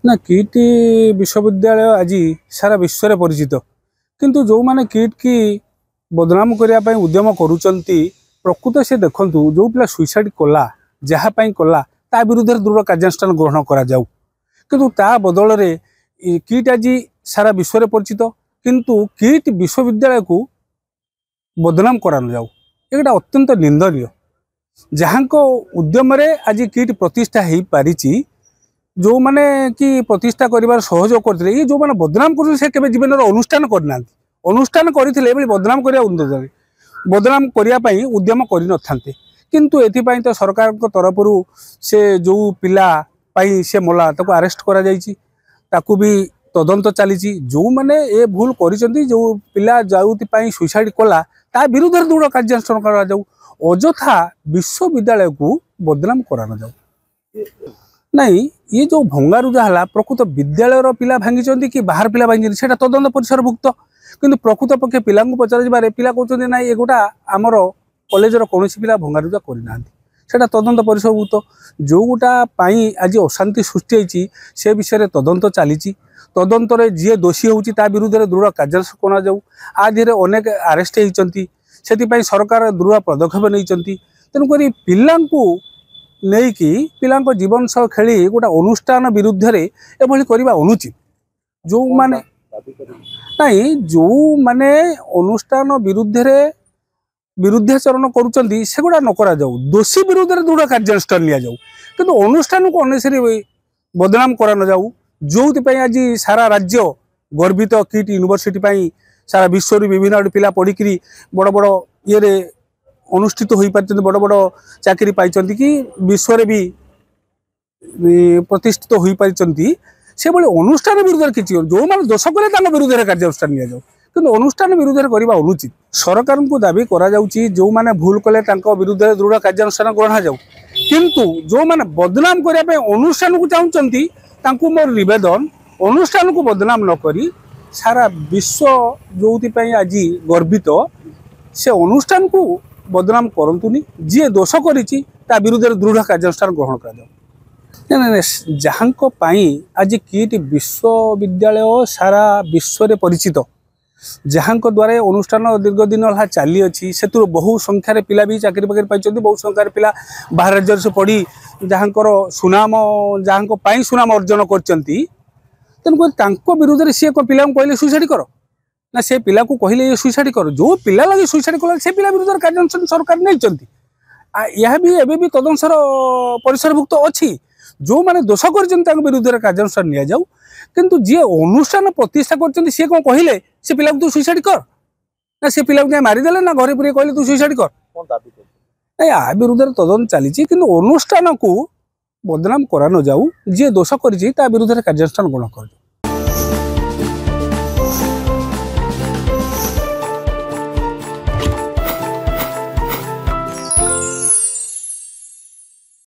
ना किट विश्वविद्यालय आज सारा विश्व में परिचित किंतु जो माने किट की बदनाम करने उद्यम करुँच प्रकृत से देखु जो पिला सुइसाइड कला जहाँपाई कला ता विरुद्ध दृढ़ कार्यानुष्ठान ग्रहण करा जाऊ किंतु ता बदल रे किट आज सारा विश्व में परिचित किंतु किट विश्वविद्यालय को बदनाम करा न जाऊ एक अत्यंत निंदनीय जहाँ उद्यम आज किट प्रतिष्ठा हो पारी जो माने कि प्रतिष्ठा करिवार सहयोग करथिले ये जो माने बदनाम कर से केबे जीवन अनुष्ठान करना अनुष्ठान करथिले एबे बदनाम करिया उन्नत बदनाम करिया पई उद्यम करि न थांते किंतु एथिपाई तो सरकार को तरफ से जो पिला पाई से मला ताको अरेस्ट करा जायछि ताको भी तदंत चली जो माने ए भूल करिसंती जो पिला जाउति पाई सुसाइड कला ता विरुद्ध दृढ़ कार्यानुष्ठान करा जाऊ अजथा विश्वविद्यालय को बदनाम करा न जाऊ नहीं ये जो भंगारुजा है प्रकृत विद्यालय पिला भांगी कि बाहर पिला भांगी से तदंत परिसरभुक्त किंतु प्रकृत पक्षे पिला पचार पिला कहते ना ये गोटा आमर कॉलेजर कौन पिला भंगारुजा करना से तदंत परिसरभुक्त जो गोटा आज अशांति सृष्टि होती से विषय तदंत चली तदंत जी दोषी होती विरुद्ध दृढ़ कार्यानुष्ठान करा जाऊ आधे अनेक आरेस्ट होती से सरकार दृढ़ पदक्षेप नहीं तेणुक पिला नहीं कि पिला जीवन सह खेली गोटे अनुष्ठान विरुद्ध रे एभली करबा अनुचित जो माने नहीं जो माने अनुष्ठान विरुद्ध रे विरुद्धाचरण करुचंती से गुड़ा न करा जाऊ दोषी विरुद्ध रे दृढ़ कार्यानुष्ठान लिया जाऊ किंतु अनुष्ठान को अनेसरी बदनाम करा न जाऊ जो आज सारा राज्य गर्वित किट यूनिवर्सिटी सारा विश्व विभिन्न पिला पढ़ी बड़ बड़ ये अनुष्ठित हो पार्टी बड़ बड़ चाकरी पाई कि विश्व भी प्रतिष्ठित हो पार्टी से भाई अनुष्ठान विरुद्ध किसी जो मैंने दोष कले विरुद्ध कार्यानुष्ठान लिया जाऊ कि अनुष्ठान विरुद्ध करवा अनुचित सरकार को दाबी करा जो मैंने भूल कले विरुद्ध दृढ़ कार्यानुष्ठान ग्रहण जाऊ किंतु जो मैंने बदनाम करने अनुष्ठान को चाहते मोर निवेदन अनुष्ठान को बदनाम न करी सारा विश्व जो आज गर्वित से अनुष्ठान को बदनाम करतुनी जी दोष करिछि ता विरुद्ध दृढ़ कार्यानुष्ठान ग्रहण कर जहाँ आज किट विश्वविद्यालय सारा विश्व में परिचित जहाँ द्वारा अनुष्ठान दीर्घ दिन चली अच्छी से बहु संख्यार पिला भी चाकरी बाकरी पाई बहु संख्यार पिला बाहर राज्य से पढ़ी जहाँ सुनाम जहाँ सुनाम अर्जन कर विरुद्ध सी पिला कहले सुइसाइड कर ना से पिला को कहले ये सुइसाइड कर जो पिला लगे सुइसाइड कला से पिला विरुद्ध कार्यानुष्ठान सरकार नहीं यह भी एवं भी तदंतर परिसरभुक्त अच्छी जो मैंने दोष कर विरुद्ध कार्यानुष्ठान नि जाऊ किंतु जी अनुष्ठान प्रतिष्ठा कर सी कौन कहले से पिला तू सुइसाइड कर ना से पिला क्या मारिदेले ना घरे पूरे कहले तू सुइसाइड कर नहीं आ विरुद्ध तदंत चली अनुष्ठान को बदनाम करा न जाऊ जी दोष कर विरुद्ध कार्यानुष्ठान ग्रहण कर।